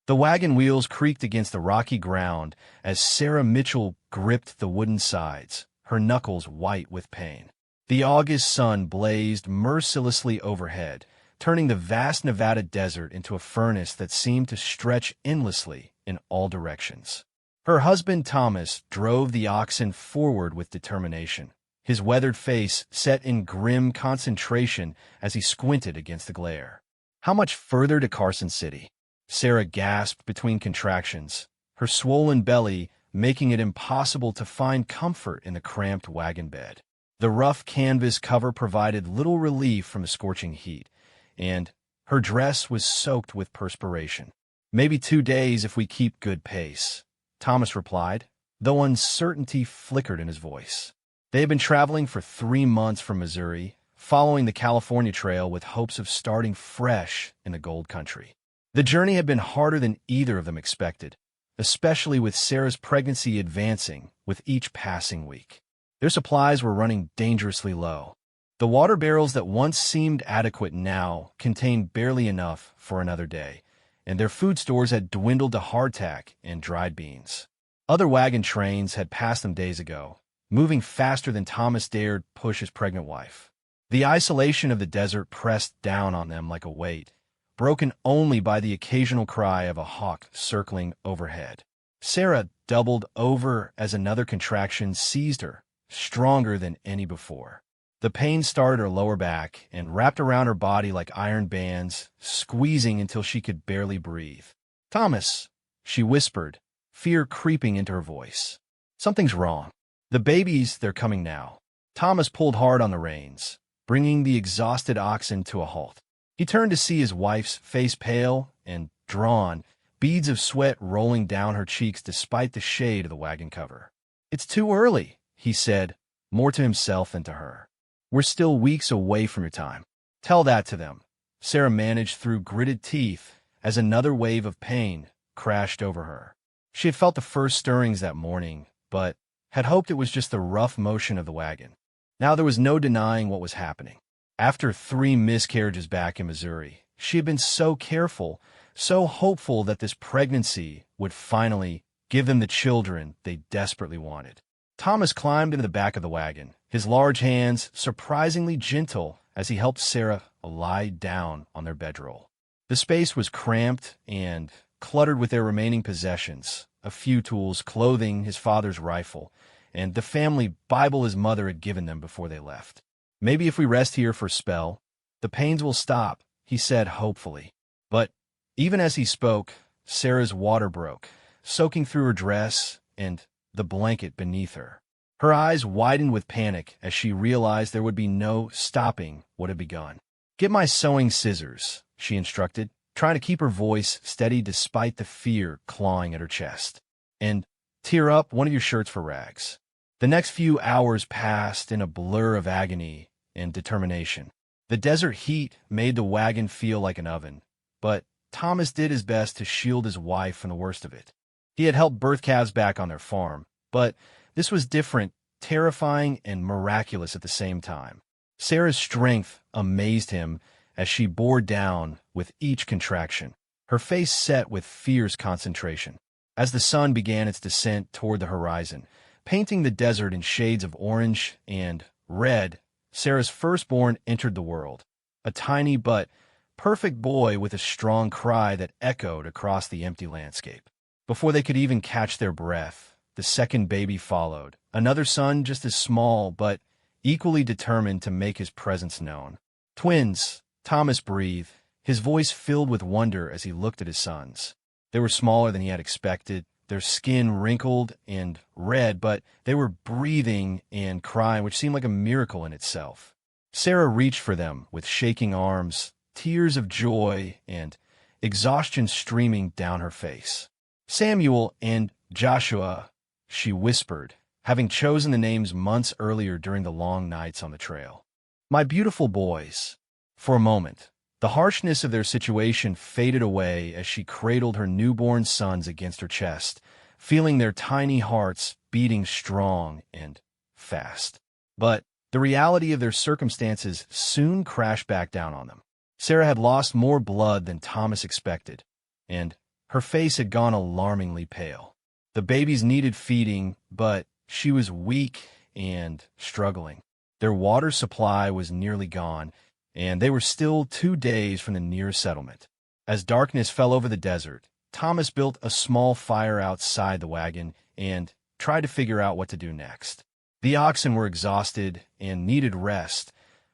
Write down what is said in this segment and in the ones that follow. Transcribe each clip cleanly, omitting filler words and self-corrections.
The wagon wheels creaked against the rocky ground as Sarah Mitchell gripped the wooden sides, her knuckles white with pain. The August sun blazed mercilessly overhead, turning the vast Nevada desert into a furnace that seemed to stretch endlessly in all directions. Her husband Thomas drove the oxen forward with determination, his weathered face set in grim concentration as he squinted against the glare. "How much further to Carson City?" Sarah gasped between contractions, her swollen belly making it impossible to find comfort in the cramped wagon bed. The rough canvas cover provided little relief from the scorching heat, and her dress was soaked with perspiration. "Maybe 2 days if we keep good pace," Thomas replied, though uncertainty flickered in his voice. They had been traveling for 3 months from Missouri, following the California Trail with hopes of starting fresh in the gold country. The journey had been harder than either of them expected, especially with Sarah's pregnancy advancing with each passing week. Their supplies were running dangerously low. The water barrels that once seemed adequate now contained barely enough for another day, and their food stores had dwindled to hardtack and dried beans. Other wagon trains had passed them days ago, moving faster than Thomas dared push his pregnant wife. The isolation of the desert pressed down on them like a weight, broken only by the occasional cry of a hawk circling overhead. Sarah doubled over as another contraction seized her, stronger than any before. The pain started her lower back and wrapped around her body like iron bands, squeezing until she could barely breathe. "Thomas," she whispered, fear creeping into her voice. "Something's wrong. The babies, they're coming now." Thomas pulled hard on the reins, bringing the exhausted oxen to a halt. He turned to see his wife's face pale and drawn, beads of sweat rolling down her cheeks despite the shade of the wagon cover. "It's too early," he said, more to himself than to her. "We're still weeks away from your time." "Tell that to them," Sarah managed through gritted teeth as another wave of pain crashed over her. She had felt the first stirrings that morning, but had hoped it was just the rough motion of the wagon. Now there was no denying what was happening. After 3 miscarriages back in Missouri, she had been so careful, so hopeful that this pregnancy would finally give them the children they desperately wanted. Thomas climbed into the back of the wagon, his large hands surprisingly gentle as he helped Sarah lie down on their bedroll. The space was cramped and cluttered with their remaining possessions, a few tools, clothing, his father's rifle, and the family Bible his mother had given them before they left. "Maybe if we rest here for a spell, the pains will stop," he said hopefully. But even as he spoke, Sarah's water broke, soaking through her dress and the blanket beneath her. Her eyes widened with panic as she realized there would be no stopping what had begun. "Get my sewing scissors," she instructed, trying to keep her voice steady despite the fear clawing at her chest. "And tear up one of your shirts for rags." The next few hours passed in a blur of agony and determination. The desert heat made the wagon feel like an oven, but Thomas did his best to shield his wife from the worst of it. He had helped birth calves back on their farm, but this was different, terrifying, and miraculous at the same time. Sarah's strength amazed him as she bore down with each contraction, her face set with fierce concentration. As the sun began its descent toward the horizon, painting the desert in shades of orange and red, Sarah's firstborn entered the world, a tiny but perfect boy with a strong cry that echoed across the empty landscape. Before they could even catch their breath, the second baby followed, another son just as small but equally determined to make his presence known. "Twins," Thomas breathed, his voice filled with wonder as he looked at his sons. They were smaller than he had expected, their skin wrinkled and red, but they were breathing and crying, which seemed like a miracle in itself. Sarah reached for them with shaking arms, tears of joy and exhaustion streaming down her face. "Samuel and Joshua," she whispered, having chosen the names months earlier during the long nights on the trail. "My beautiful boys." For a moment, the harshness of their situation faded away as she cradled her newborn sons against her chest, feeling their tiny hearts beating strong and fast. But the reality of their circumstances soon crashed back down on them. Sarah had lost more blood than Thomas expected, and Her face had gone alarmingly pale. The babies needed feeding, but she was weak and struggling. Their water supply was nearly gone, and they were still 2 days from the nearest settlement. As darkness fell over the desert, Thomas built a small fire outside the wagon and tried to figure out what to do next. The oxen were exhausted and needed rest,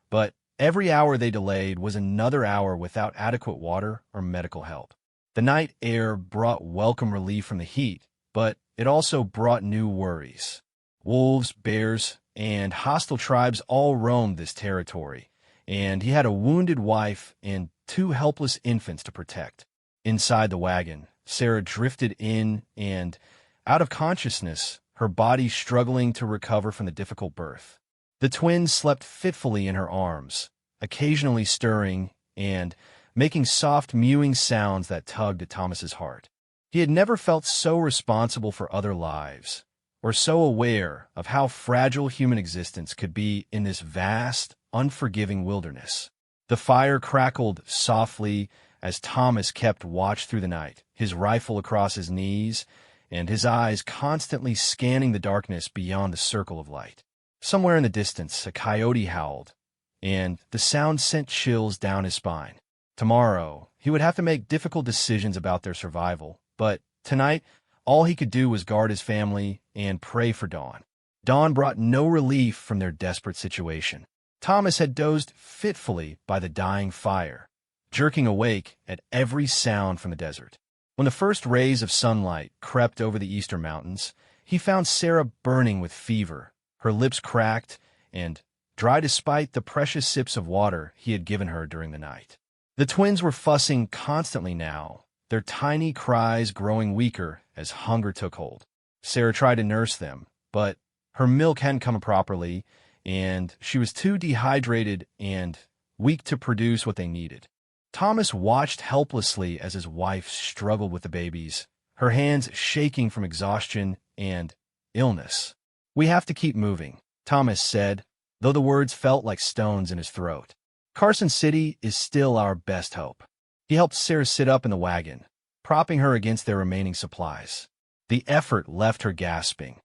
but every hour they delayed was another hour without adequate water or medical help. The night air brought welcome relief from the heat, but it also brought new worries. Wolves, bears, and hostile tribes all roamed this territory, and he had a wounded wife and 2 helpless infants to protect. Inside the wagon, Sarah drifted in and out of consciousness, her body struggling to recover from the difficult birth. The twins slept fitfully in her arms, occasionally stirring and making soft mewing sounds that tugged at Thomas's heart. He had never felt so responsible for other lives, or so aware of how fragile human existence could be in this vast, unforgiving wilderness. The fire crackled softly as Thomas kept watch through the night, his rifle across his knees, and his eyes constantly scanning the darkness beyond the circle of light. Somewhere in the distance, a coyote howled, and the sound sent chills down his spine. Tomorrow, he would have to make difficult decisions about their survival, but tonight, all he could do was guard his family and pray for dawn. Dawn brought no relief from their desperate situation. Thomas had dozed fitfully by the dying fire, jerking awake at every sound from the desert. When the first rays of sunlight crept over the eastern mountains, he found Sarah burning with fever, her lips cracked and dry despite the precious sips of water he had given her during the night. The twins were fussing constantly now, their tiny cries growing weaker as hunger took hold. Sarah tried to nurse them, but her milk hadn't come properly, and she was too dehydrated and weak to produce what they needed. Thomas watched helplessly as his wife struggled with the babies, her hands shaking from exhaustion and illness. "We have to keep moving," Thomas said, though the words felt like stones in his throat. "Carson City is still our best hope." He helped Sarah sit up in the wagon, propping her against their remaining supplies. The effort left her gasping,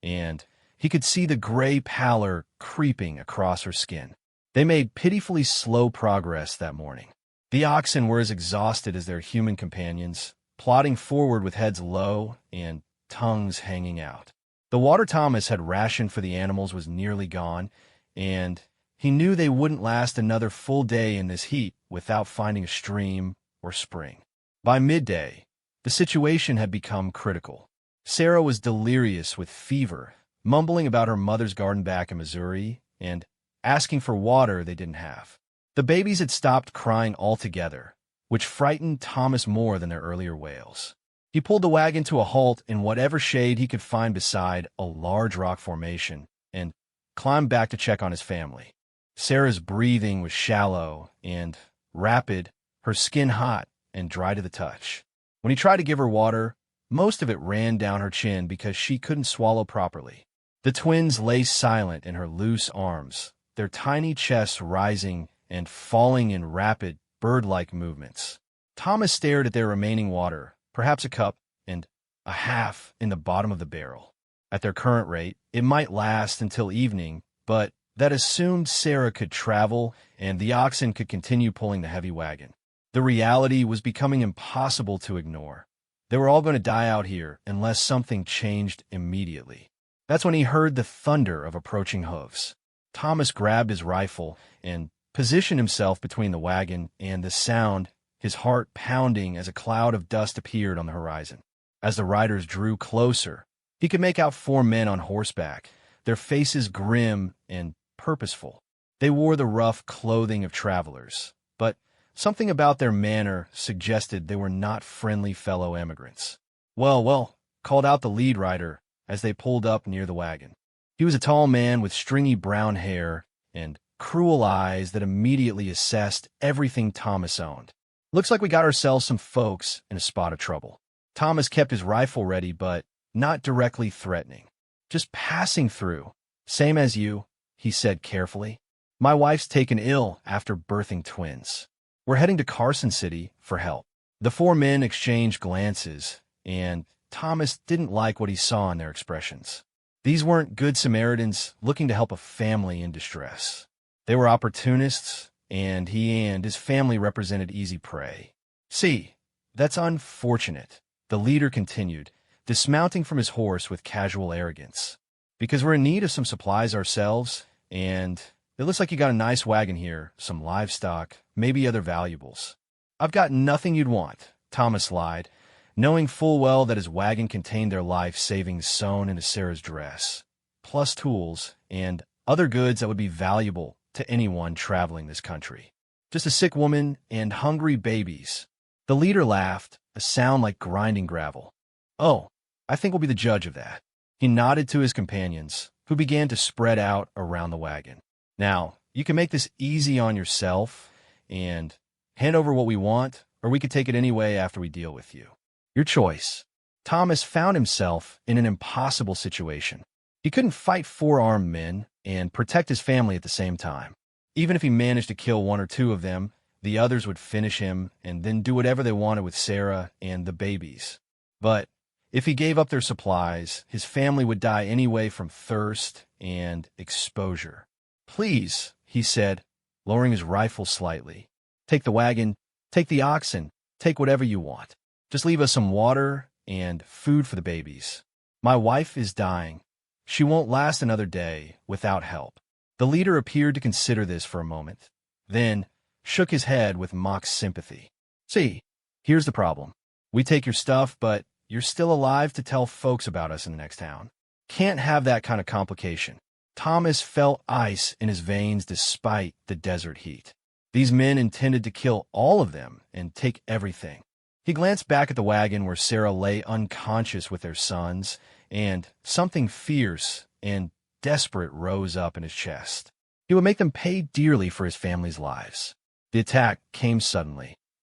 and he could see the gray pallor creeping across her skin. They made pitifully slow progress that morning. The oxen were as exhausted as their human companions, plodding forward with heads low and tongues hanging out. The water Thomas had rationed for the animals was nearly gone, and he knew they wouldn't last another full day in this heat without finding a stream or spring. By midday, the situation had become critical. Sarah was delirious with fever, mumbling about her mother's garden back in Missouri and asking for water they didn't have. The babies had stopped crying altogether, which frightened Thomas more than their earlier wails. He pulled the wagon to a halt in whatever shade he could find beside a large rock formation and climbed back to check on his family. Sarah's breathing was shallow and rapid, her skin hot and dry to the touch. When he tried to give her water, most of it ran down her chin because she couldn't swallow properly. The twins lay silent in her loose arms, their tiny chests rising and falling in rapid, bird-like movements. Thomas stared at their remaining water, perhaps a cup and a half in the bottom of the barrel. At their current rate, it might last until evening, but that assumed Sarah could travel and the oxen could continue pulling the heavy wagon. The reality was becoming impossible to ignore. They were all going to die out here unless something changed immediately. That's when he heard the thunder of approaching hooves. Thomas grabbed his rifle and positioned himself between the wagon and the sound, his heart pounding as a cloud of dust appeared on the horizon. As the riders drew closer, he could make out 4 men on horseback, their faces grim and purposeful. They wore the rough clothing of travelers, but something about their manner suggested they were not friendly fellow emigrants. Well, called out the lead rider as they pulled up near the wagon. He was a tall man with stringy brown hair and cruel eyes that immediately assessed everything Thomas owned. "Looks like we got ourselves some folks in a spot of trouble." Thomas kept his rifle ready, but not directly threatening. "Just passing through. Same as you," he said carefully. "My wife's taken ill after birthing twins. We're heading to Carson City for help." The four men exchanged glances, and Thomas didn't like what he saw in their expressions. These weren't good Samaritans looking to help a family in distress. They were opportunists, and he and his family represented easy prey. See, that's unfortunate, the leader continued, dismounting from his horse with casual arrogance. Because we're in need of some supplies ourselves, and it looks like you got a nice wagon here, some livestock, maybe other valuables. I've got nothing you'd want, Thomas lied, knowing full well that his wagon contained their life savings sewn into Sarah's dress, plus tools and other goods that would be valuable to anyone traveling this country. Just a sick woman and hungry babies. The leader laughed, a sound like grinding gravel. Oh, I think we'll be the judge of that. He nodded to his companions, who began to spread out around the wagon. Now, you can make this easy on yourself and hand over what we want, or we could take it anyway after we deal with you. Your choice. Thomas found himself in an impossible situation. He couldn't fight four armed men and protect his family at the same time. Even if he managed to kill one or two of them, the others would finish him and then do whatever they wanted with Sarah and the babies. But if he gave up their supplies, his family would die anyway from thirst and exposure. Please, he said, lowering his rifle slightly. Take the wagon, take the oxen, take whatever you want. Just leave us some water and food for the babies. My wife is dying. She won't last another day without help. The leader appeared to consider this for a moment, then shook his head with mock sympathy. See, here's the problem. We take your stuff, but you're still alive to tell folks about us in the next town. Can't have that kind of complication. Thomas felt ice in his veins despite the desert heat. These men intended to kill all of them and take everything. He glanced back at the wagon where Sarah lay unconscious with their sons, and something fierce and desperate rose up in his chest. He would make them pay dearly for his family's lives. The attack came suddenly.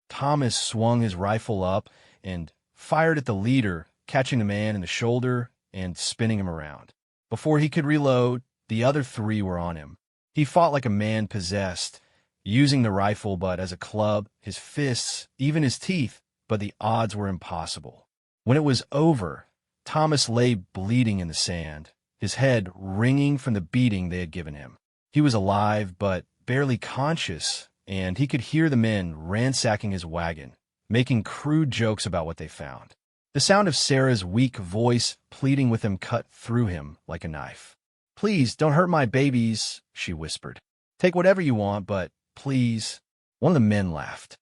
Thomas swung his rifle up and fired at the leader, catching the man in the shoulder and spinning him around. Before he could reload, the other three were on him. He fought like a man possessed, using the rifle but as a club, his fists, even his teeth, but the odds were impossible. When it was over, Thomas lay bleeding in the sand, his head ringing from the beating they had given him. He was alive but barely conscious, and he could hear the men ransacking his wagon, making crude jokes about what they found. The sound of Sarah's weak voice pleading with him cut through him like a knife. "Please, don't hurt my babies," she whispered. "Take whatever you want, but please." One of the men laughed.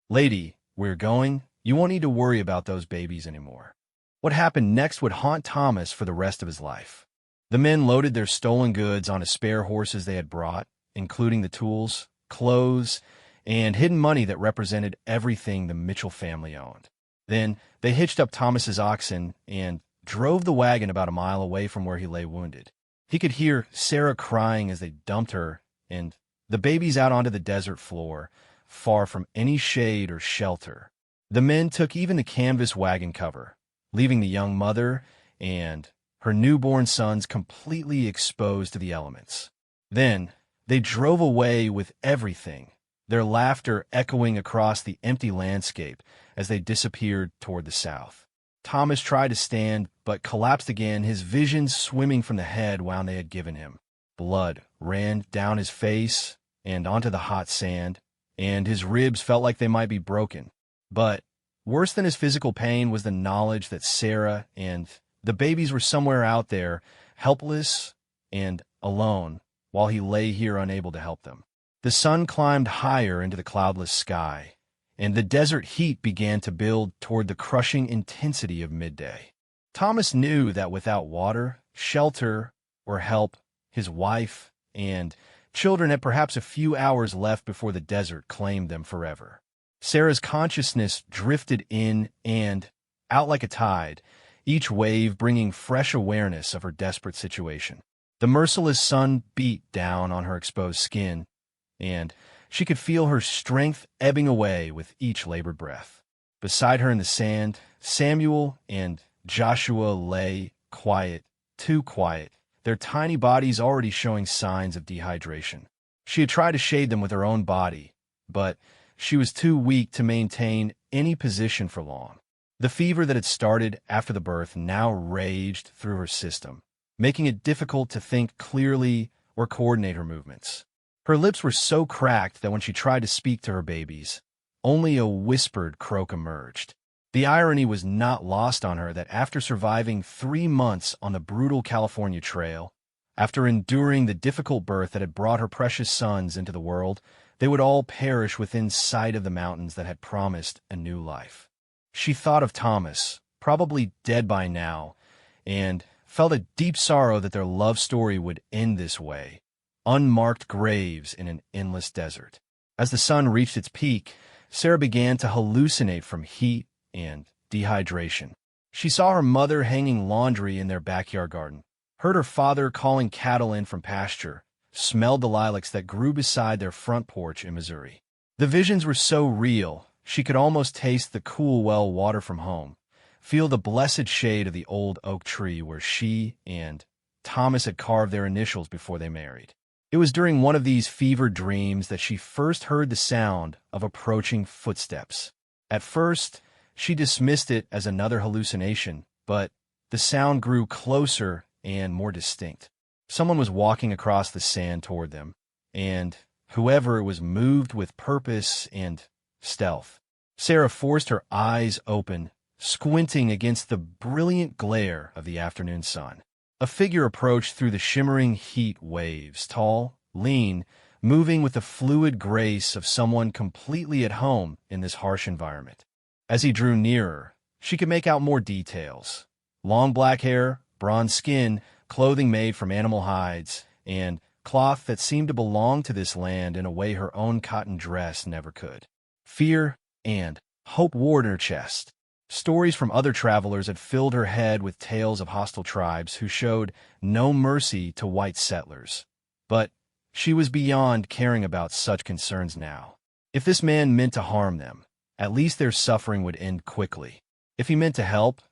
"Lady, we're going. You won't need to worry about those babies anymore." What happened next would haunt Thomas for the rest of his life. The men loaded their stolen goods onto spare horses they had brought, including the tools, clothes, and hidden money that represented everything the Mitchell family owned. Then they hitched up Thomas's oxen and drove the wagon about a mile away from where he lay wounded. He could hear Sarah crying as they dumped her and the babies out onto the desert floor, far from any shade or shelter. The men took even the canvas wagon cover, leaving the young mother and her newborn sons completely exposed to the elements. Then they drove away with everything, their laughter echoing across the empty landscape as they disappeared toward the south. Thomas tried to stand, but collapsed again, his vision swimming from the head wound they had given him. Blood ran down his face and onto the hot sand, and his ribs felt like they might be broken. But worse than his physical pain was the knowledge that Sarah and the babies were somewhere out there, helpless and alone, while he lay here unable to help them. The sun climbed higher into the cloudless sky, and the desert heat began to build toward the crushing intensity of midday. Thomas knew that without water, shelter, or help, his wife and children had perhaps a few hours left before the desert claimed them forever. Sarah's consciousness drifted in and out like a tide, each wave bringing fresh awareness of her desperate situation. The merciless sun beat down on her exposed skin, and she could feel her strength ebbing away with each labored breath. Beside her in the sand, Samuel and Joshua lay quiet, too quiet, their tiny bodies already showing signs of dehydration. She had tried to shade them with her own body, but she was too weak to maintain any position for long. The fever that had started after the birth now raged through her system, making it difficult to think clearly or coordinate her movements. Her lips were so cracked that when she tried to speak to her babies, only a whispered croak emerged. The irony was not lost on her that after surviving 3 months on the brutal California trail, after enduring the difficult birth that had brought her precious sons into the world, they would all perish within sight of the mountains that had promised a new life. She thought of Thomas, probably dead by now, and felt a deep sorrow that their love story would end this way, unmarked graves in an endless desert. As the sun reached its peak, Sarah began to hallucinate from heat and dehydration. She saw her mother hanging laundry in their backyard garden, heard her father calling cattle in from pasture, smelled the lilacs that grew beside their front porch in Missouri. The visions were so real, she could almost taste the cool well water from home, feel the blessed shade of the old oak tree where she and Thomas had carved their initials before they married. It was during one of these fevered dreams that she first heard the sound of approaching footsteps. At first, she dismissed it as another hallucination, but the sound grew closer and more distinct. Someone was walking across the sand toward them, and whoever it was moved with purpose and stealth. Sarah forced her eyes open, squinting against the brilliant glare of the afternoon sun. A figure approached through the shimmering heat waves, tall, lean, moving with the fluid grace of someone completely at home in this harsh environment. As he drew nearer, she could make out more details. Long black hair, bronze skin, clothing made from animal hides, and cloth that seemed to belong to this land in a way her own cotton dress never could. Fear and hope warred in her chest. Stories from other travelers had filled her head with tales of hostile tribes who showed no mercy to white settlers. But she was beyond caring about such concerns now. If this man meant to harm them, at least their suffering would end quickly. If he meant to help,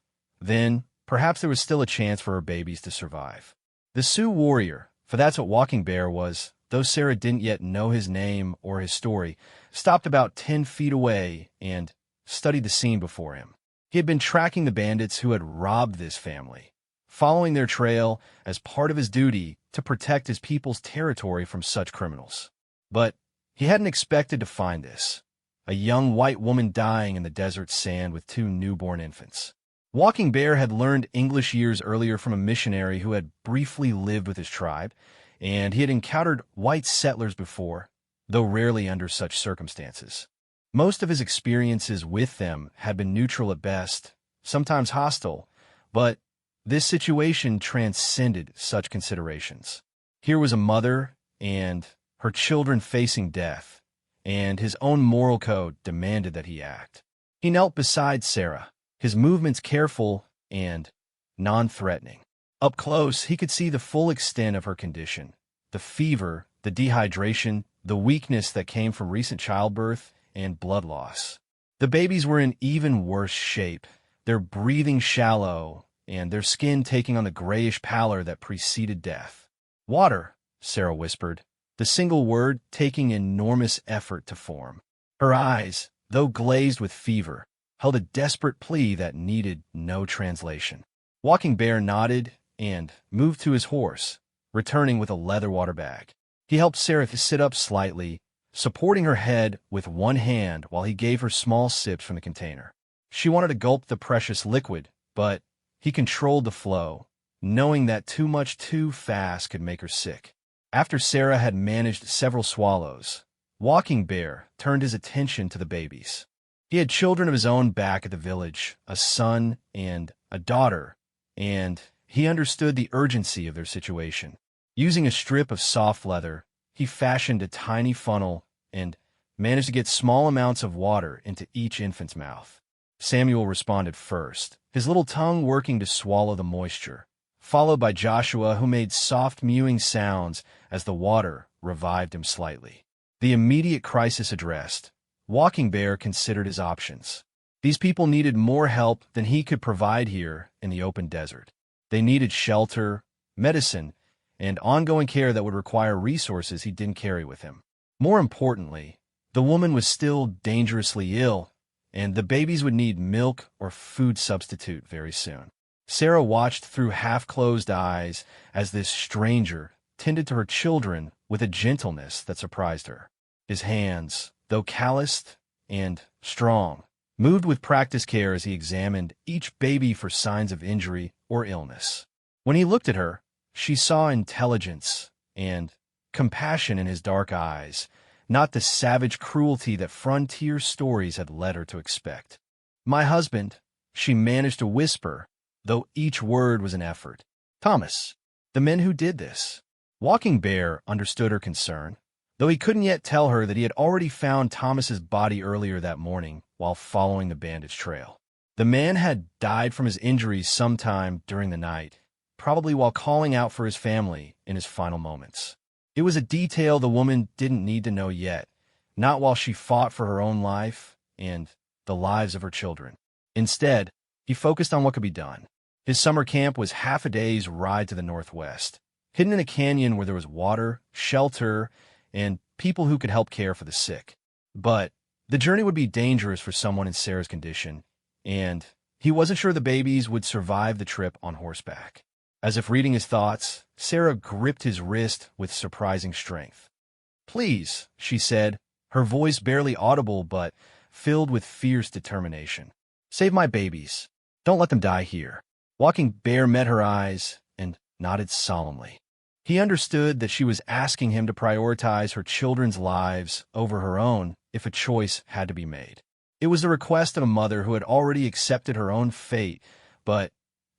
then perhaps there was still a chance for her babies to survive. The Sioux warrior, for that's what Walking Bear was, though Sarah didn't yet know his name or his story, stopped about 10 feet away and studied the scene before him. He had been tracking the bandits who had robbed this family, following their trail as part of his duty to protect his people's territory from such criminals. But he hadn't expected to find this, a young white woman dying in the desert sand with 2 newborn infants. Walking Bear had learned English years earlier from a missionary who had briefly lived with his tribe, and he had encountered white settlers before, though rarely under such circumstances. Most of his experiences with them had been neutral at best, sometimes hostile, but this situation transcended such considerations. Here was a mother and her children facing death, and his own moral code demanded that he act. He knelt beside Sarah, his movements careful and non-threatening. Up close, he could see the full extent of her condition, the fever, the dehydration, the weakness that came from recent childbirth, and blood loss. The babies were in even worse shape, their breathing shallow, and their skin taking on the grayish pallor that preceded death. "Water," Sarah whispered, the single word taking enormous effort to form. Her eyes, though glazed with fever, held a desperate plea that needed no translation. Walking Bear nodded and moved to his horse, returning with a leather water bag. He helped Sarah to sit up slightly, supporting her head with one hand while he gave her small sips from the container. She wanted to gulp the precious liquid, but he controlled the flow, knowing that too much too fast could make her sick. After Sarah had managed several swallows, Walking Bear turned his attention to the babies. He had children of his own back at the village, a son and a daughter, and he understood the urgency of their situation. Using a strip of soft leather, he fashioned a tiny funnel and managed to get small amounts of water into each infant's mouth. Samuel responded first, his little tongue working to swallow the moisture, followed by Joshua, who made soft mewing sounds as the water revived him slightly. The immediate crisis addressed, Walking Bear considered his options. These people needed more help than he could provide here in the open desert. They needed shelter, medicine, and ongoing care that would require resources he didn't carry with him. More importantly, The woman was still dangerously ill, and the babies would need milk or food substitute very soon. Sarah watched through half-closed eyes as this stranger tended to her children with a gentleness that surprised her. His hands, though calloused and strong, moved with practiced care as he examined each baby for signs of injury or illness. When he looked at her, she saw intelligence and compassion in his dark eyes, not the savage cruelty that frontier stories had led her to expect. "My husband," she managed to whisper, though each word was an effort. "Thomas, the men who did this." Walking Bear understood her concern, though he couldn't yet tell her that he had already found Thomas's body earlier that morning while following the bandits' trail. The man had died from his injuries sometime during the night, probably while calling out for his family in his final moments. It was a detail the woman didn't need to know yet, not while she fought for her own life and the lives of her children. Instead, he focused on what could be done. His summer camp was half a day's ride to the northwest, hidden in a canyon where there was water, shelter, and people who could help care for the sick. But the journey would be dangerous for someone in Sarah's condition, and he wasn't sure the babies would survive the trip on horseback. As if reading his thoughts, Sarah gripped his wrist with surprising strength. "Please," she said, her voice barely audible but filled with fierce determination. "Save my babies. Don't let them die here." Walking Bear met her eyes and nodded solemnly. He understood that she was asking him to prioritize her children's lives over her own if a choice had to be made. It was the request of a mother who had already accepted her own fate, but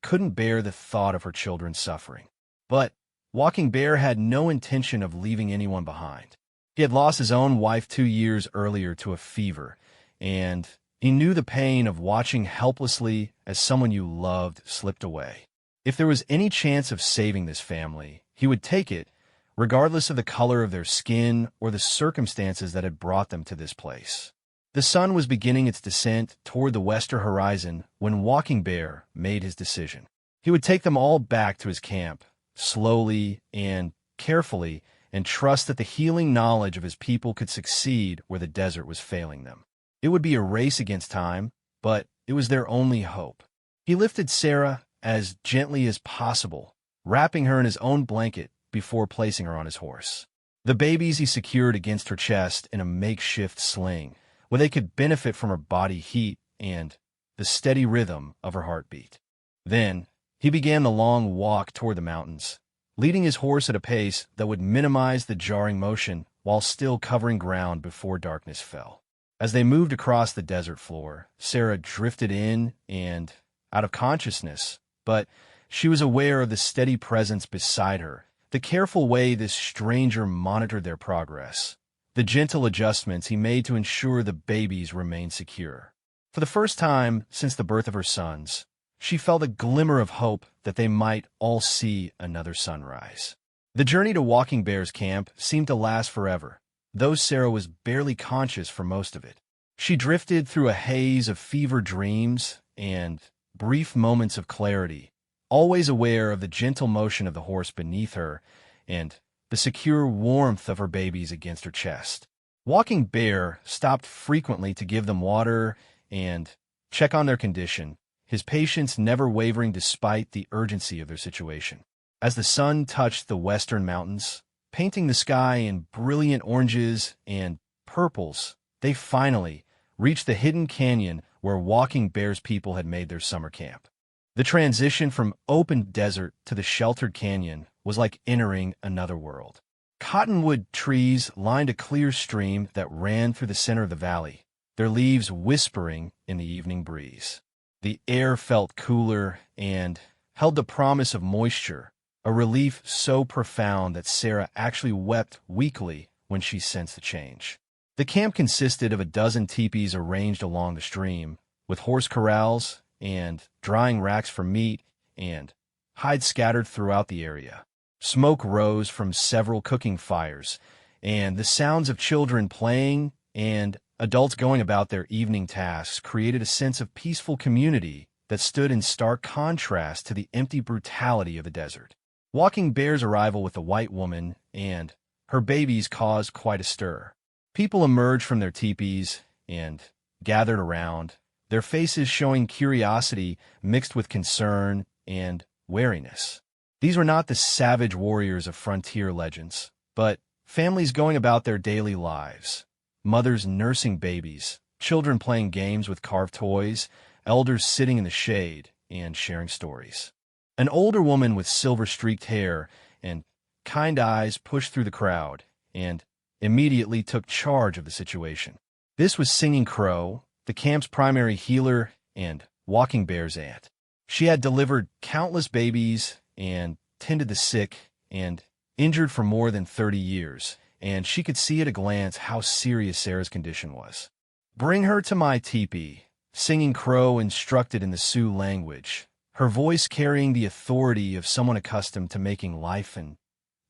couldn't bear the thought of her children's suffering. But Walking Bear had no intention of leaving anyone behind. He had lost his own wife 2 years earlier to a fever, and he knew the pain of watching helplessly as someone you loved slipped away. If there was any chance of saving this family, he would take it, regardless of the color of their skin or the circumstances that had brought them to this place. The sun was beginning its descent toward the western horizon when Walking Bear made his decision. He would take them all back to his camp, slowly and carefully, and trust that the healing knowledge of his people could succeed where the desert was failing them. It would be a race against time, but it was their only hope. He lifted Sarah as gently as possible, wrapping her in his own blanket before placing her on his horse. The babies he secured against her chest in a makeshift sling, where they could benefit from her body heat and the steady rhythm of her heartbeat. Then, he began the long walk toward the mountains, leading his horse at a pace that would minimize the jarring motion while still covering ground before darkness fell. As they moved across the desert floor, Sarah drifted in and out of consciousness, but she was aware of the steady presence beside her, the careful way this stranger monitored their progress, the gentle adjustments he made to ensure the babies remained secure. For the first time since the birth of her sons, she felt a glimmer of hope that they might all see another sunrise. The journey to Walking Bear's camp seemed to last forever, though Sarah was barely conscious for most of it. She drifted through a haze of fever dreams and brief moments of clarity, always aware of the gentle motion of the horse beneath her and the secure warmth of her babies against her chest. Walking Bear stopped frequently to give them water and check on their condition, his patience never wavering despite the urgency of their situation. As the sun touched the western mountains, painting the sky in brilliant oranges and purples, they finally reached the hidden canyon where Walking Bear's people had made their summer camp. The transition from open desert to the sheltered canyon was like entering another world. Cottonwood trees lined a clear stream that ran through the center of the valley, their leaves whispering in the evening breeze. The air felt cooler and held the promise of moisture, a relief so profound that Sarah actually wept weakly when she sensed the change. The camp consisted of a dozen teepees arranged along the stream, with horse corrals and drying racks for meat and hides scattered throughout the area. Smoke rose from several cooking fires, and the sounds of children playing and adults going about their evening tasks created a sense of peaceful community that stood in stark contrast to the empty brutality of the desert. Walking Bear's arrival with the white woman and her babies caused quite a stir. People emerged from their teepees and gathered around, their faces showing curiosity mixed with concern and wariness. These were not the savage warriors of frontier legends, but families going about their daily lives, mothers nursing babies, children playing games with carved toys, elders sitting in the shade and sharing stories. An older woman with silver-streaked hair and kind eyes pushed through the crowd and immediately took charge of the situation. This was Singing Crow, the camp's primary healer and Walking Bear's aunt. She had delivered countless babies and tended the sick and injured for more than 30 years, and she could see at a glance how serious Sarah's condition was. "Bring her to my teepee," Singing Crow instructed in the Sioux language, her voice carrying the authority of someone accustomed to making life and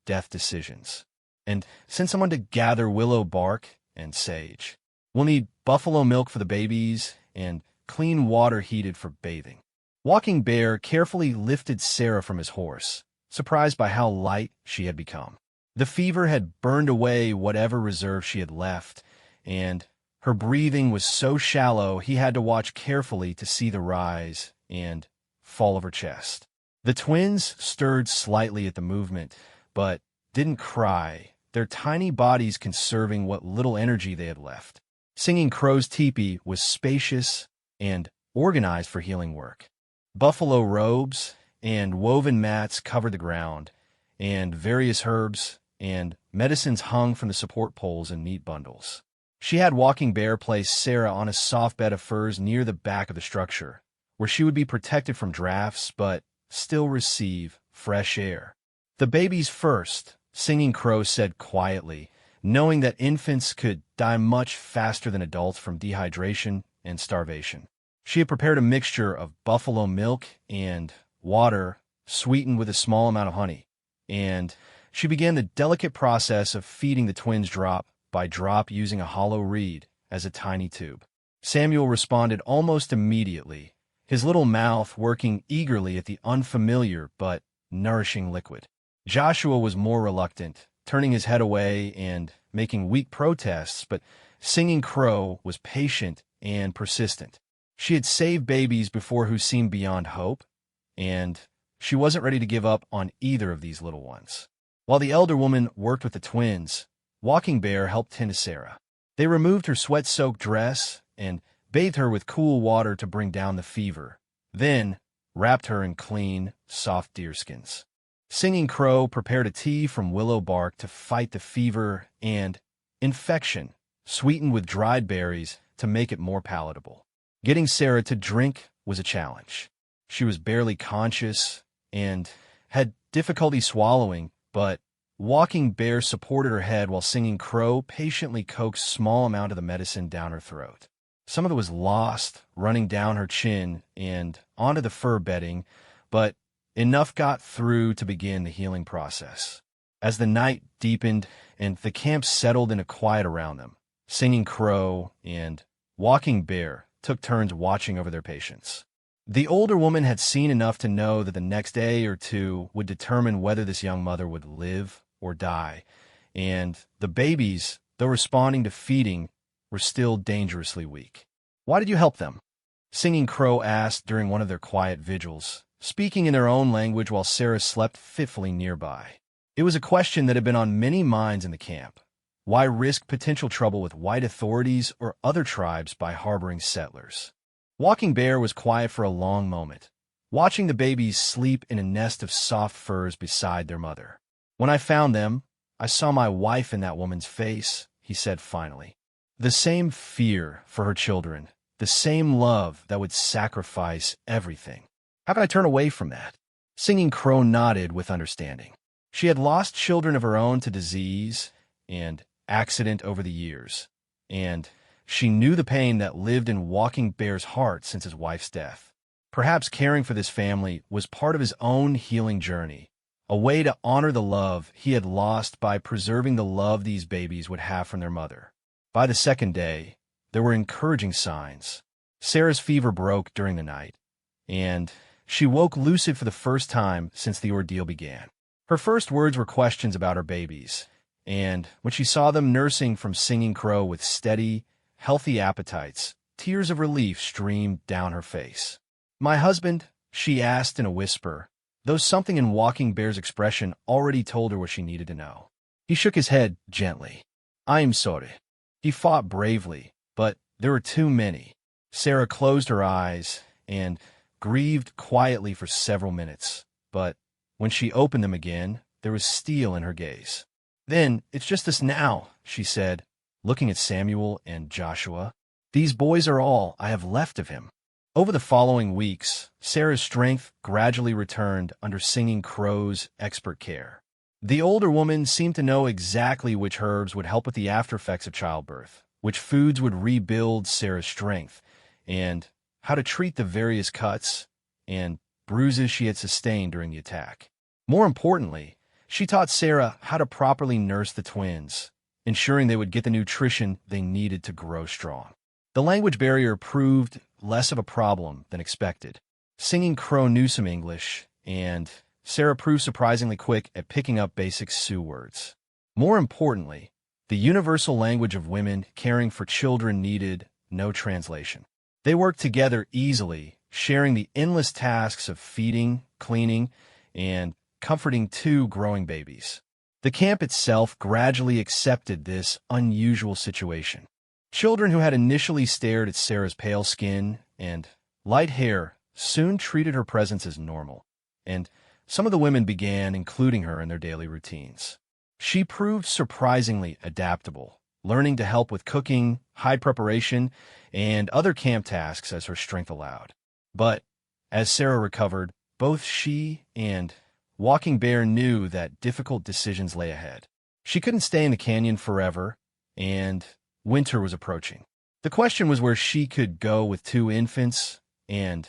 death decisions. "And send someone to gather willow bark and sage. We'll need buffalo milk for the babies and clean water heated for bathing." Walking Bear carefully lifted Sarah from his horse, surprised by how light she had become. The fever had burned away whatever reserve she had left, and her breathing was so shallow he had to watch carefully to see the rise and fall of her chest. The twins stirred slightly at the movement, but didn't cry, their tiny bodies conserving what little energy they had left. Singing Crow's teepee was spacious and organized for healing work. Buffalo robes and woven mats covered the ground, and various herbs and medicines hung from the support poles in neat bundles. She had Walking Bear place Sarah on a soft bed of furs near the back of the structure, where she would be protected from drafts but still receive fresh air. "The babies first," Singing Crow said quietly, knowing that infants could die much faster than adults from dehydration and starvation. She had prepared a mixture of buffalo milk and water sweetened with a small amount of honey, and she began the delicate process of feeding the twins drop by drop using a hollow reed as a tiny tube. Samuel responded almost immediately, his little mouth working eagerly at the unfamiliar but nourishing liquid. Joshua was more reluctant, turning his head away and making weak protests, but Singing Crow was patient and persistent. She had saved babies before who seemed beyond hope, and she wasn't ready to give up on either of these little ones. While the elder woman worked with the twins, Walking Bear helped tend to Sarah. They removed her sweat-soaked dress and bathed her with cool water to bring down the fever, then wrapped her in clean, soft deerskins. Singing Crow prepared a tea from willow bark to fight the fever and infection, sweetened with dried berries to make it more palatable. Getting Sarah to drink was a challenge. She was barely conscious and had difficulty swallowing, but Walking Bear supported her head while Singing Crow patiently coaxed a small amount of the medicine down her throat. Some of it was lost, running down her chin and onto the fur bedding, but enough got through to begin the healing process. As the night deepened and the camp settled into quiet around them, Singing Crow and Walking Bear took turns watching over their patients. The older woman had seen enough to know that the next day or two would determine whether this young mother would live or die, and the babies, though responding to feeding, were still dangerously weak. "Why did you help them?" Singing Crow asked during one of their quiet vigils, speaking in their own language while Sarah slept fitfully nearby. It was a question that had been on many minds in the camp. Why risk potential trouble with white authorities or other tribes by harboring settlers? Walking Bear was quiet for a long moment, watching the babies sleep in a nest of soft furs beside their mother. "When I found them, I saw my wife in that woman's face," he said finally. The same fear for her children, the same love that would sacrifice everything. How could I turn away from that? Singing Crow nodded with understanding. She had lost children of her own to disease and accident over the years, and she knew the pain that lived in Walking Bear's heart since his wife's death. Perhaps caring for this family was part of his own healing journey, a way to honor the love he had lost by preserving the love these babies would have from their mother. By the second day, there were encouraging signs. Sarah's fever broke during the night, and she woke lucid for the first time since the ordeal began. Her first words were questions about her babies, and when she saw them nursing from Singing Crow with steady, healthy appetites, tears of relief streamed down her face. "My husband?" she asked in a whisper, though something in Walking Bear's expression already told her what she needed to know. He shook his head gently. "I am sorry." He fought bravely, but there were too many. Sarah closed her eyes and grieved quietly for several minutes, but when she opened them again, there was steel in her gaze. "Then it's just us now," she said, looking at Samuel and Joshua. "These boys are all I have left of him." Over the following weeks, Sarah's strength gradually returned under Singing Crow's expert care. The older woman seemed to know exactly which herbs would help with the aftereffects of childbirth, which foods would rebuild Sarah's strength, and how to treat the various cuts and bruises she had sustained during the attack. More importantly, she taught Sarah how to properly nurse the twins, ensuring they would get the nutrition they needed to grow strong. The language barrier proved less of a problem than expected. Singing Crow knew some English, and Sarah proved surprisingly quick at picking up basic Sioux words. More importantly, the universal language of women caring for children needed no translation. They worked together easily, sharing the endless tasks of feeding, cleaning, and comforting two growing babies. The camp itself gradually accepted this unusual situation. Children who had initially stared at Sarah's pale skin and light hair soon treated her presence as normal, and some of the women began including her in their daily routines. She proved surprisingly adaptable, learning to help with cooking, hide preparation, and other camp tasks as her strength allowed. But as Sarah recovered, both she and Walking Bear knew that difficult decisions lay ahead. She couldn't stay in the canyon forever, and winter was approaching. The question was where she could go with two infants and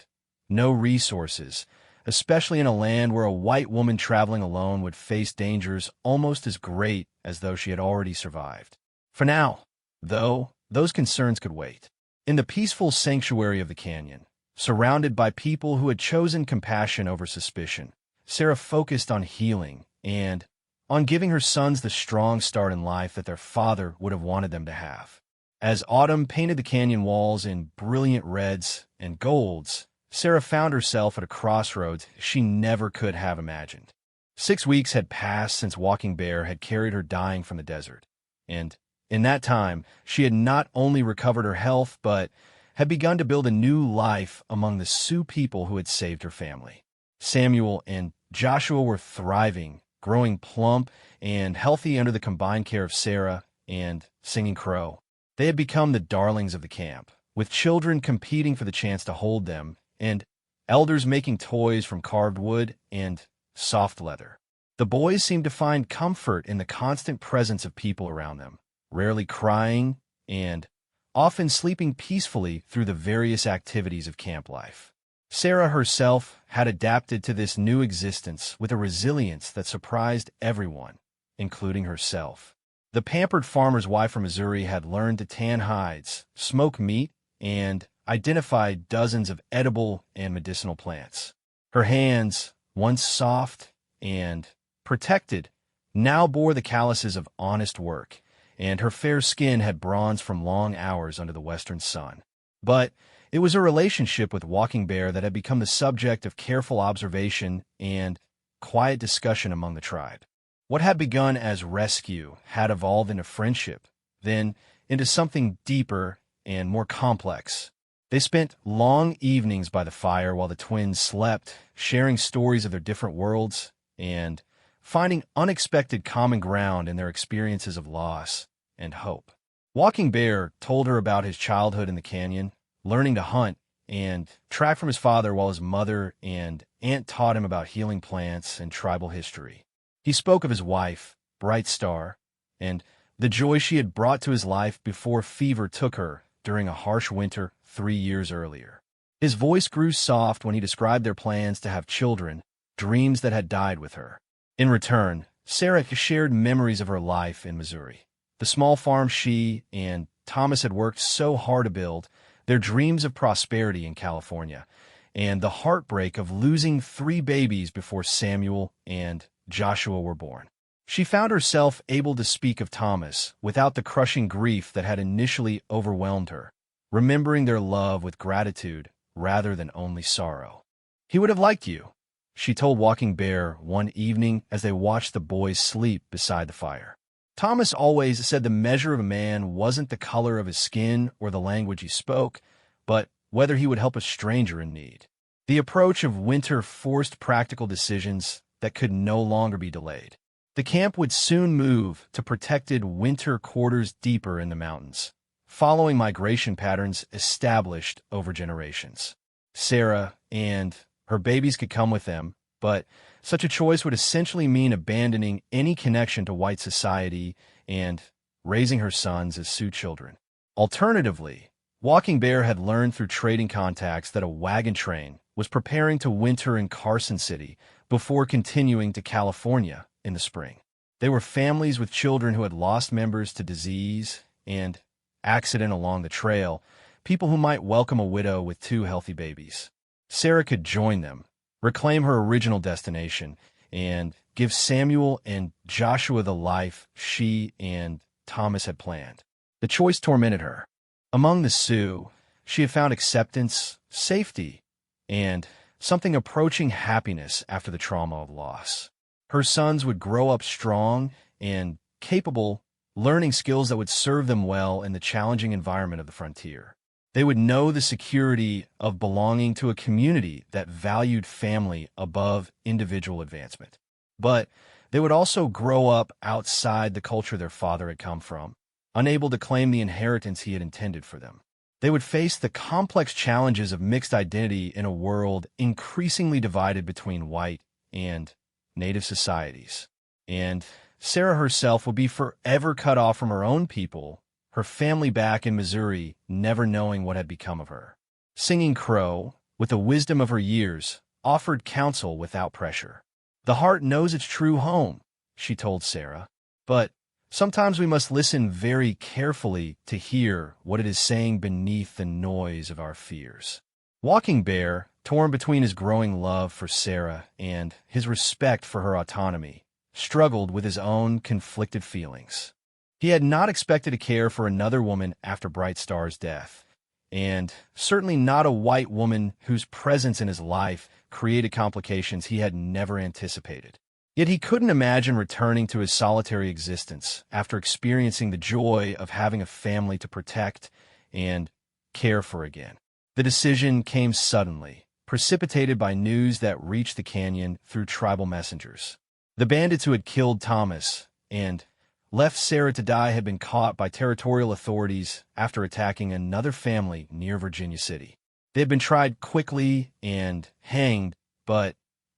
no resources, especially in a land where a white woman traveling alone would face dangers almost as great as though she had already survived. For now, though, those concerns could wait. In the peaceful sanctuary of the canyon, surrounded by people who had chosen compassion over suspicion, Sarah focused on healing and on giving her sons the strong start in life that their father would have wanted them to have. As autumn painted the canyon walls in brilliant reds and golds, Sarah found herself at a crossroads she never could have imagined. 6 weeks had passed since Walking Bear had carried her dying from the desert, and in that time, she had not only recovered her health, but had begun to build a new life among the Sioux people who had saved her family. Samuel and Joshua were thriving, growing plump and healthy under the combined care of Sarah and Singing Crow. They had become the darlings of the camp, with children competing for the chance to hold them, and elders making toys from carved wood and soft leather. The boys seemed to find comfort in the constant presence of people around them, rarely crying and often sleeping peacefully through the various activities of camp life. Sarah herself had adapted to this new existence with a resilience that surprised everyone, including herself. The pampered farmer's wife from Missouri had learned to tan hides, smoke meat, and identify dozens of edible and medicinal plants. Her hands, once soft and protected, now bore the calluses of honest work, and her fair skin had bronze from long hours under the western sun. But it was a relationship with Walking Bear that had become the subject of careful observation and quiet discussion among the tribe. What had begun as rescue had evolved into friendship, then into something deeper and more complex. They spent long evenings by the fire while the twins slept, sharing stories of their different worlds and finding unexpected common ground in their experiences of loss and hope. Walking Bear told her about his childhood in the canyon, learning to hunt and track from his father while his mother and aunt taught him about healing plants and tribal history. He spoke of his wife, Bright Star, and the joy she had brought to his life before fever took her during a harsh winter 3 years earlier. His voice grew soft when he described their plans to have children, dreams that had died with her. In return, Sarah shared memories of her life in Missouri, the small farm she and Thomas had worked so hard to build, their dreams of prosperity in California, and the heartbreak of losing 3 babies before Samuel and Joshua were born. She found herself able to speak of Thomas without the crushing grief that had initially overwhelmed her, remembering their love with gratitude rather than only sorrow. "He would have liked you," she told Walking Bear one evening as they watched the boys sleep beside the fire. Thomas always said the measure of a man wasn't the color of his skin or the language he spoke, but whether he would help a stranger in need. The approach of winter forced practical decisions that could no longer be delayed. The camp would soon move to protected winter quarters deeper in the mountains, following migration patterns established over generations. Sarah and her babies could come with them, but such a choice would essentially mean abandoning any connection to white society and raising her sons as Sioux children. Alternatively, Walking Bear had learned through trading contacts that a wagon train was preparing to winter in Carson City before continuing to California in the spring. They were families with children who had lost members to disease and accident along the trail, people who might welcome a widow with 2 healthy babies. Sarah could join them, reclaim her original destination, and give Samuel and Joshua the life she and Thomas had planned. The choice tormented her. Among the Sioux, she had found acceptance, safety, and something approaching happiness after the trauma of loss. Her sons would grow up strong and capable, learning skills that would serve them well in the challenging environment of the frontier. They would know the security of belonging to a community that valued family above individual advancement. But they would also grow up outside the culture their father had come from, unable to claim the inheritance he had intended for them. They would face the complex challenges of mixed identity in a world increasingly divided between white and Native societies. And Sarah herself would be forever cut off from her own people, her family back in Missouri, never knowing what had become of her. Singing Crow, with the wisdom of her years, offered counsel without pressure. "The heart knows its true home," she told Sarah, "but sometimes we must listen very carefully to hear what it is saying beneath the noise of our fears." Walking Bear, torn between his growing love for Sarah and his respect for her autonomy, struggled with his own conflicted feelings. He had not expected to care for another woman after Bright Star's death, and certainly not a white woman whose presence in his life created complications he had never anticipated. Yet he couldn't imagine returning to his solitary existence after experiencing the joy of having a family to protect and care for again. The decision came suddenly, precipitated by news that reached the canyon through tribal messengers. The bandits who had killed Thomas and left Sarah to die had been caught by territorial authorities after attacking another family near Virginia City. They had been tried quickly and hanged, but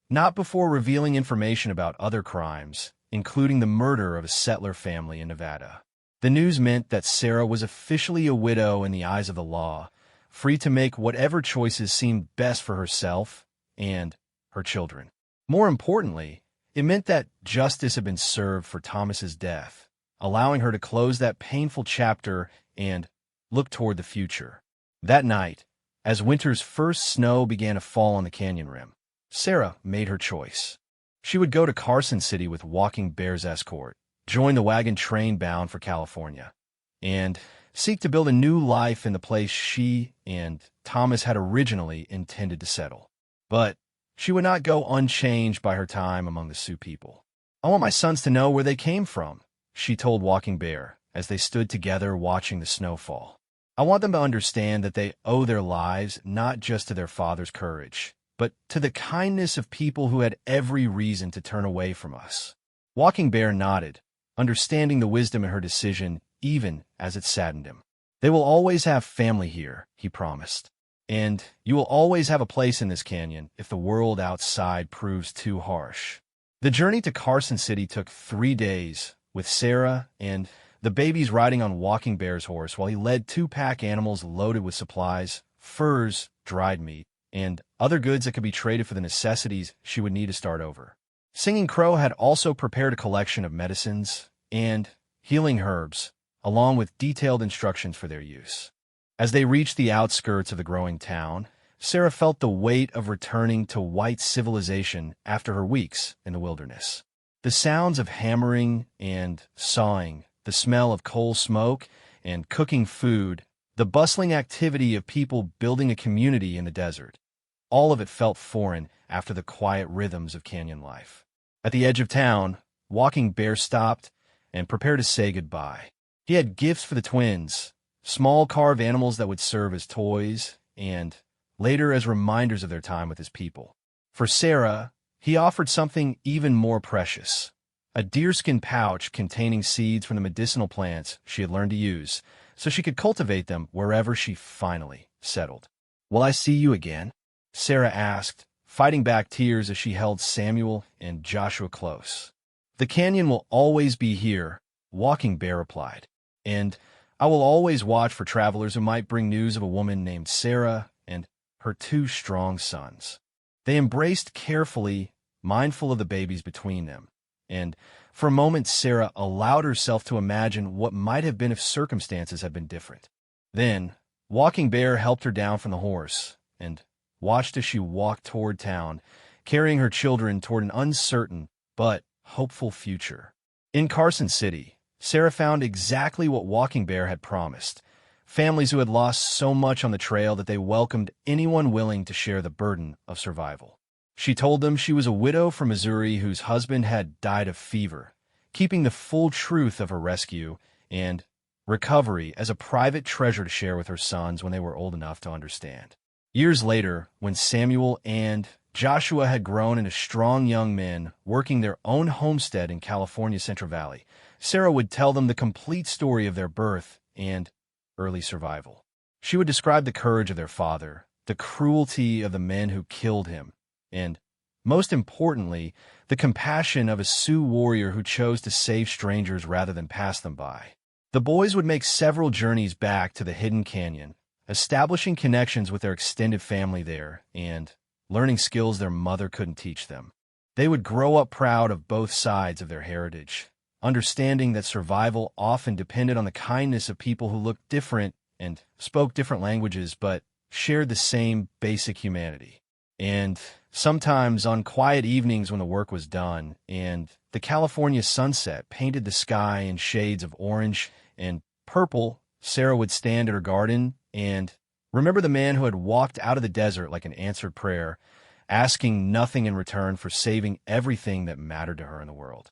not before revealing information about other crimes, including the murder of a settler family in Nevada. The news meant that Sarah was officially a widow in the eyes of the law, free to make whatever choices seemed best for herself and her children. More importantly, it meant that justice had been served for Thomas's death, allowing her to close that painful chapter and look toward the future. That night, as winter's first snow began to fall on the canyon rim, Sarah made her choice. She would go to Carson City with Walking Bear's escort, join the wagon train bound for California, and seek to build a new life in the place she and Thomas had originally intended to settle. But she would not go unchanged by her time among the Sioux people. "I want my sons to know where they came from," she told Walking Bear as they stood together watching the snowfall. "I want them to understand that they owe their lives not just to their father's courage, but to the kindness of people who had every reason to turn away from us." Walking Bear nodded, understanding the wisdom in her decision even as it saddened him. "They will always have family here," he promised. "And you will always have a place in this canyon if the world outside proves too harsh." The journey to Carson City took 3 days, with Sarah and the babies riding on Walking Bear's horse while he led 2 pack animals loaded with supplies, furs, dried meat, and other goods that could be traded for the necessities she would need to start over. Singing Crow had also prepared a collection of medicines and healing herbs, along with detailed instructions for their use. As they reached the outskirts of the growing town, Sarah felt the weight of returning to white civilization after her weeks in the wilderness. The sounds of hammering and sawing, the smell of coal smoke and cooking food, the bustling activity of people building a community in the desert. All of it felt foreign after the quiet rhythms of canyon life. At the edge of town, Walking Bear stopped and prepared to say goodbye. He had gifts for the twins, small carved animals that would serve as toys and later as reminders of their time with his people. For Sarah, he offered something even more precious, a deerskin pouch containing seeds from the medicinal plants she had learned to use, so she could cultivate them wherever she finally settled. "Will I see you again?" Sarah asked, fighting back tears as she held Samuel and Joshua close. "The canyon will always be here," Walking Bear replied, "and I will always watch for travelers who might bring news of a woman named Sarah and her two strong sons." They embraced carefully, mindful of the babies between them, and for a moment Sarah allowed herself to imagine what might have been if circumstances had been different. Then, Walking Bear helped her down from the horse and watched as she walked toward town, carrying her children toward an uncertain but hopeful future. In Carson City, Sarah found exactly what Walking Bear had promised: families who had lost so much on the trail that they welcomed anyone willing to share the burden of survival. She told them she was a widow from Missouri whose husband had died of fever, keeping the full truth of her rescue and recovery as a private treasure to share with her sons when they were old enough to understand. Years later, when Samuel and Joshua had grown into strong young men working their own homestead in California's Central Valley, Sarah would tell them the complete story of their birth and early survival. She would describe the courage of their father, the cruelty of the men who killed him, and, most importantly, the compassion of a Sioux warrior who chose to save strangers rather than pass them by. The boys would make several journeys back to the hidden canyon, establishing connections with their extended family there and learning skills their mother couldn't teach them. They would grow up proud of both sides of their heritage, understanding that survival often depended on the kindness of people who looked different and spoke different languages but shared the same basic humanity. And sometimes on quiet evenings when the work was done and the California sunset painted the sky in shades of orange and purple, Sarah would stand at her garden and remember the man who had walked out of the desert like an answered prayer, asking nothing in return for saving everything that mattered to her in the world.